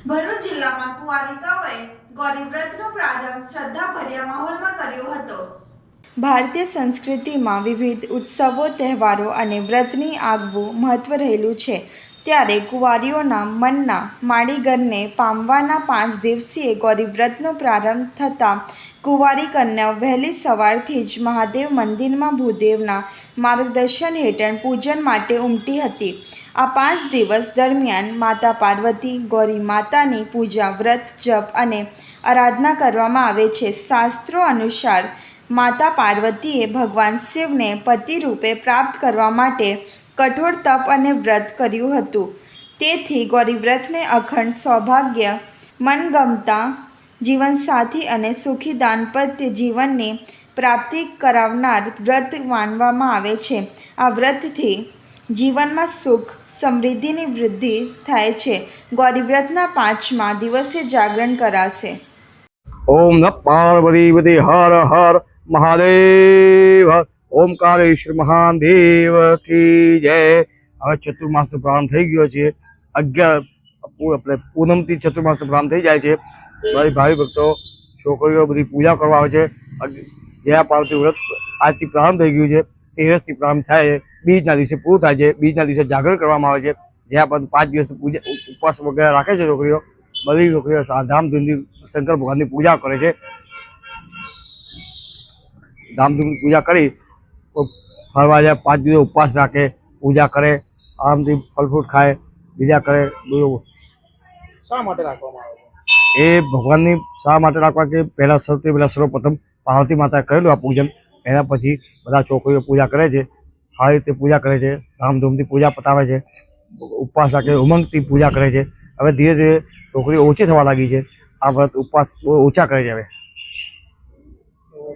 ભરૂચ જિલ્લામાં કુંવારિકાઓએ ગૌરી વ્રતનો પ્રારંભ શ્રદ્ધાભર્યા માહોલમાં કર્યો હતો। ભારતીય સંસ્કૃતિમાં વિવિધ ઉત્સવો, તહેવારો અને વ્રતની આગવું મહત્વ રહેલું છે, ત્યારે કુંવારીઓના મનના માડીગરને પામવાના 5 દિવસીય ગૌરી વ્રતનો પ્રારંભ થતાં કુંવારી કન્યાઓ વહેલી સવારથી જ મહાદેવ મંદિરમાં ભૂદેવના માર્ગદર્શન હેઠળ પૂજન માટે ઉમટી હતી। આ 5 દિવસ દરમિયાન માતા પાર્વતી, ગૌરી માતાની પૂજા, વ્રત, જપ અને આરાધના કરવામાં આવે છે। શાસ્ત્રો અનુસાર માતા પાર્વતીએ ભગવાન શિવને પતિ રૂપે પ્રાપ્ત કરવા માટે કઠોર તપ અને વ્રત કર્યું હતું, તેથી ગૌરી વ્રતને અખંડ સૌભાગ્ય, મનગમતા જીવનસાથી અને સુખી દાંપત્ય જીવનની પ્રાપ્તિ કરાવનાર વ્રત માનવામાં આવે છે। આ વ્રતથી જીવનમાં સુખ સમૃદ્ધિની વૃદ્ધિ થાય છે। ગૌરી વ્રતના 5મા દિવસે જાગરણ કરાશે। ओम नमः पार्वती हर हर महादेव। ओमकारेश्वर महादेव की जय। હવે ચતુર્માસનો પ્રારંભ થઈ ગયો છે। 11 આપણે પૂનમથી ચતુર્માસનો પ્રારંભ થઈ જાય છે। મારી ભાવિ ભક્તો, છોકરીઓ બધી પૂજા કરવા આવે છે। જયા પાર્વતી વ્રત આજથી પ્રારંભ થઈ ગયું છે। 13થી પ્રારંભ થાય છે, બીજના દિવસે પૂરું થાય છે। બીજના દિવસે જાગરણ કરવામાં આવે છે। જયા પાર્વતી 5 દિવસની પૂજા ઉપવાસ વગેરે રાખે છે। છોકરીઓ બધી છોકરીઓ ધામધૂમથી શંકર ભગવાનની પૂજા કરે છે। ધામધૂમની પૂજા કરી ફરવા જાય, 5 દિવસ ઉપવાસ રાખે, પૂજા કરે, આરામથી ફળ ફ્રૂટ ખાય, બીજા કરે। શા માટે રાખવામાં આવે એ છે? ભગવાનની શા માટે રાખવા કે પહેલાં સૌથી પહેલાં સર્વપ્રથમ પાર્વતી માતાએ કરેલું આ પૂજન, એના પછી બધા છોકરીઓ પૂજા કરે છે, સારી રીતે પૂજા કરે છે, ધામધૂમથી પૂજા પતાવે છે, ઉપવાસ રાખે, ઉમંગથી પૂજા કરે છે। હવે ધીરે ધીરે છોકરીઓ ઓછી થવા લાગી છે। આ વ્રત ઉપવાસ બહુ ઓછા કરે છે હવે।